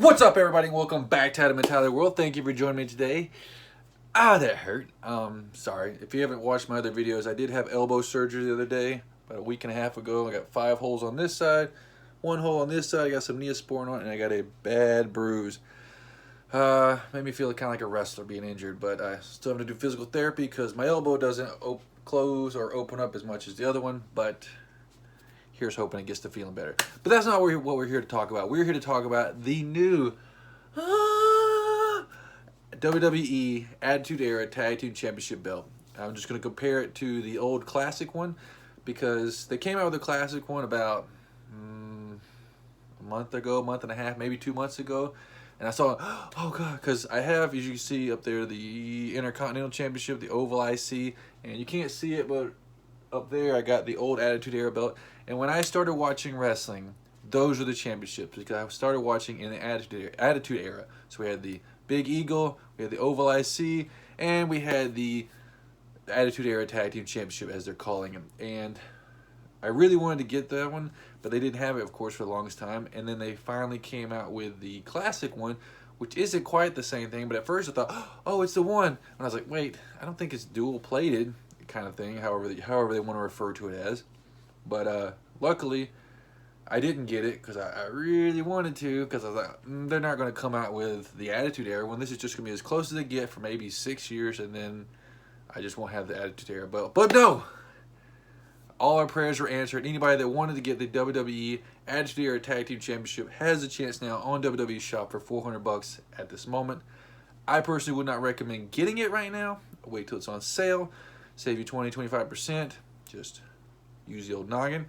What's up, everybody? Welcome back to Adam and Tyler World. Thank you for joining me today. That hurt. Sorry. If you haven't watched my other videos, I did have elbow surgery the other day, about a week and a half ago. I got 5 holes on this side, 1 hole on this side. I got some Neosporin on it, and I got a bad bruise. Made me feel kind of like a wrestler being injured, but I still have to do physical therapy because my elbow doesn't close or open up as much as the other one, but here's hoping it gets to feeling better. But that's not what we're here to talk about. We're here to talk about the new WWE Attitude Era Tag Team Championship belt. I'm just going to compare it to the old classic one because they came out with the classic one about a month and a half, maybe 2 months ago. And I saw, oh God, because I have, as you can see up there, the Intercontinental Championship, the Oval IC, and you can't see it, but up there I got the old Attitude Era belt. And when I started watching wrestling, those were the championships because I started watching in the Attitude Era. So we had the Big Eagle, we had the Oval IC, and we had the Attitude Era Tag Team Championship, as they're calling them. And I really wanted to get that one, but they didn't have it, of course, for the longest time. And then they finally came out with the classic one, which isn't quite the same thing. But at first I thought, oh, it's the one. And I was like, wait, I don't think it's dual plated kind of thing, however they want to refer to it as. But luckily, I didn't get it because I really wanted to, because I thought they're not going to come out with the Attitude Era when this is just going to be as close as they get for maybe 6 years, and then I just won't have the Attitude Era belt. But no! All our prayers were answered. Anybody that wanted to get the WWE Attitude Era Tag Team Championship has a chance now on WWE Shop for $400 at this moment. I personally would not recommend getting it right now. Wait till it's on sale. Save you 20-25%. Just use the old noggin.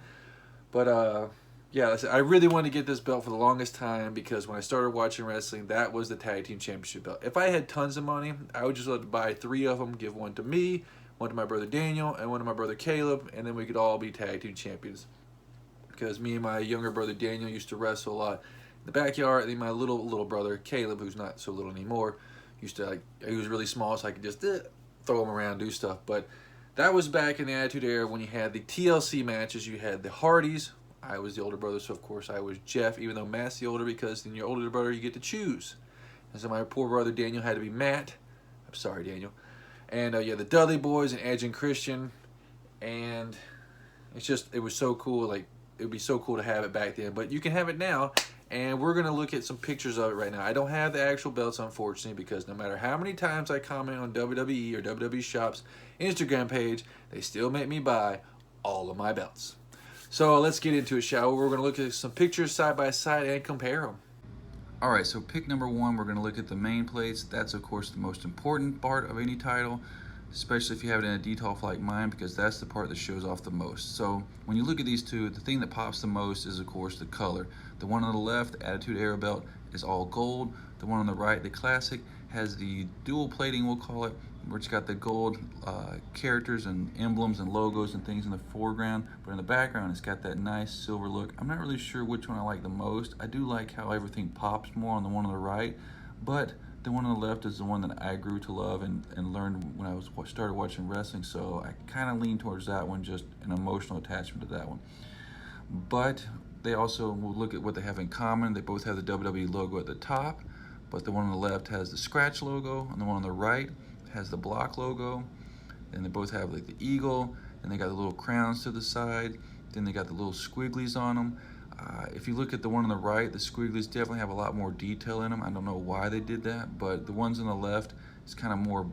But yeah, I really wanted to get this belt for the longest time because when I started watching wrestling, that was the Tag Team Championship belt. If I had tons of money, I would just love to buy 3 of them, give one to me, one to my brother Daniel, and one to my brother Caleb, and then we could all be Tag Team Champions. Because me and my younger brother Daniel used to wrestle a lot in the backyard, and then my little brother Caleb, who's not so little anymore, used to, he was really small, so I could just throw him around, do stuff. But that was back in the Attitude Era when you had the TLC matches. You had the Hardys. I was the older brother, so of course I was Jeff, even though Matt's the older, because in your older brother you get to choose. And so my poor brother Daniel had to be Matt. I'm sorry, Daniel. And yeah, the Dudley Boys and Edge and Christian. And it was so cool. Like, it would be so cool to have it back then. But you can have it now. And we're going to look at some pictures of it right now. I don't have the actual belts, unfortunately, because no matter how many times I comment on WWE or WWE Shop's Instagram page, they still make me buy all of my belts. So let's get into it, shall we? We're going to look at some pictures side by side and compare them. Alright, so pick number 1, we're going to look at the main plates. That's, of course, the most important part of any title, especially if you have it in a detolf like mine, because that's the part that shows off the most. So when you look at these two, the thing that pops the most is, of course, the color. The one on the left, the Attitude Era belt, is all gold. The one on the right, the classic, has the dual plating, we'll call it, where it's got the gold characters and emblems and logos and things in the foreground, but in the background it's got that nice silver look. I'm not really sure which one I like the most. I do like how everything pops more on the one on the right, but the one on the left is the one that I grew to love and learned when I started watching wrestling, so I kind of lean towards that one, just an emotional attachment to that one. But they also, will look at what they have in common. They both have the WWE logo at the top, but the one on the left has the scratch logo, and the one on the right has the block logo. And they both have like the eagle, and they got the little crowns to the side. Then they got the little squigglies on them. If you look at the one on the right, the squigglies definitely have a lot more detail in them. I don't know why they did that, but the ones on the left, it's kind of more,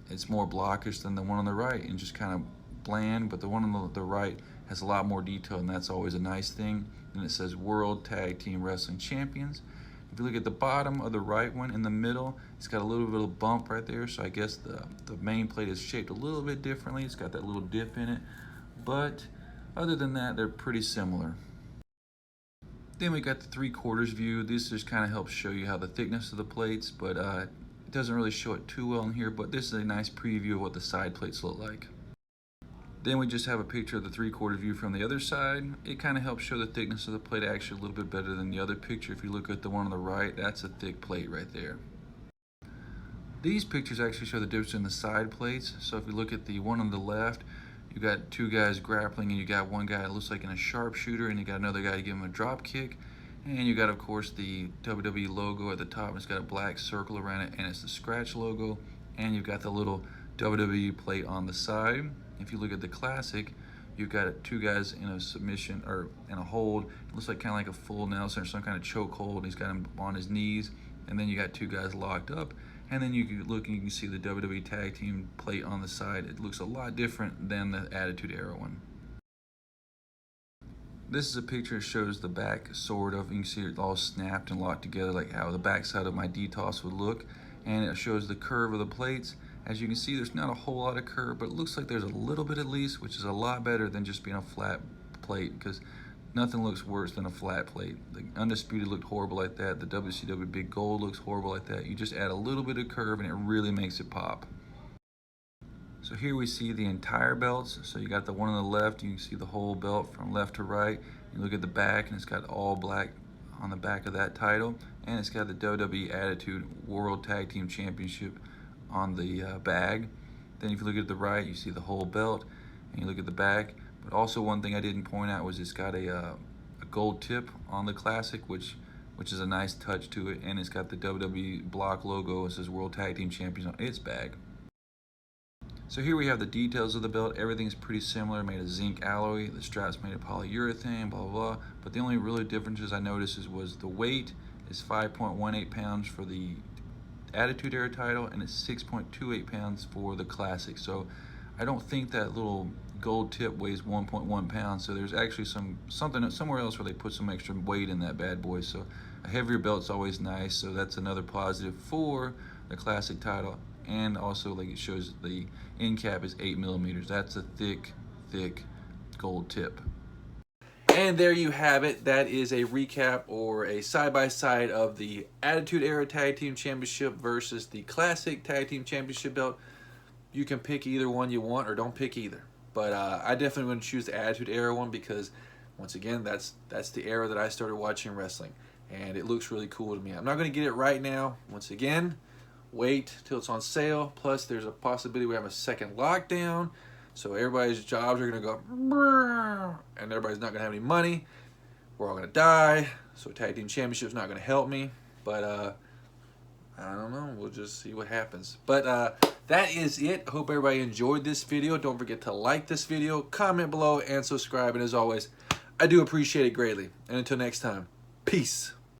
it's more blockish than the one on the right, and just kind of bland. But the one on the right has a lot more detail, and that's always a nice thing. And it says World Tag Team Wrestling Champions. If you look at the bottom of the right one in the middle, it's got a little bit of bump right there, so I guess the main plate is shaped a little bit differently. It's got that little dip in it, but other than that, they're pretty similar. Then we got the 3/4 view. This just kind of helps show you how the thickness of the plates, but it doesn't really show it too well in here, but this is a nice preview of what the side plates look like. Then we just have a picture of the 3/4 view from the other side. It kind of helps show the thickness of the plate actually a little bit better than the other picture. If you look at the one on the right, that's a thick plate right there. These pictures actually show the difference in the side plates. So if you look at the one on the left, you got 2 guys grappling, and you got one guy that looks like in a sharpshooter, and you got another guy to give him a drop kick. And you got, of course, the WWE logo at the top. It's got a black circle around it, and it's the scratch logo. And you've got the little WWE plate on the side. If you look at the classic, you've got two guys in a submission or in a hold. It looks like kind of like a full Nelson or some kind of choke hold. He's got him on his knees, and then you got two guys locked up. And then you can look and you can see the WWE Tag Team plate on the side. It looks a lot different than the Attitude Era one. This is a picture that shows the back, sort of. You can see it all snapped and locked together, like how the back side of my DTOS would look. And it shows the curve of the plates. As you can see, there's not a whole lot of curve, but it looks like there's a little bit at least, which is a lot better than just being a flat plate, because nothing looks worse than a flat plate. The Undisputed looked horrible like that. The WCW Big Gold looks horrible like that. You just add a little bit of curve and it really makes it pop. So here we see the entire belts. So you got the one on the left, you can see the whole belt from left to right. You look at the back and it's got all black on the back of that title. And it's got the WWE Attitude World Tag Team Championship on the bag. Then if you look at the right, you see the whole belt. And you look at the back. But also one thing I didn't point out was it's got a gold tip on the Classic, which is a nice touch to it. And it's got the WWE block logo. It says World Tag Team Champions on its bag. So here we have the details of the belt. Everything's pretty similar, made of zinc alloy. The straps made of polyurethane, blah, blah, blah. But the only really differences I noticed was the weight is 5.18 pounds for the Attitude Era title, and it's 6.28 pounds for the Classic. So I don't think that little gold tip weighs 1.1 pounds. So there's actually something somewhere else where they put some extra weight in that bad boy. So a heavier belt's always nice. So that's another positive for the Classic title. And also, like, it shows the end cap is 8 millimeters. That's a thick gold tip. And there you have it. That is a recap or a side-by-side of the Attitude Era Tag Team Championship versus the Classic Tag Team Championship belt. You can pick either one you want, or don't pick either. But I definitely want to choose the Attitude Era one because, once again, that's the era that I started watching wrestling. And it looks really cool to me. I'm not going to get it right now. Once again, wait till it's on sale. Plus, there's a possibility we have a second lockdown. So everybody's jobs are going to go, and everybody's not going to have any money. We're all going to die. So Tag Team Championship's not going to help me. But I don't know. We'll just see what happens. But that is it. I hope everybody enjoyed this video. Don't forget to like this video, comment below, and subscribe. And as always, I do appreciate it greatly. And until next time, peace.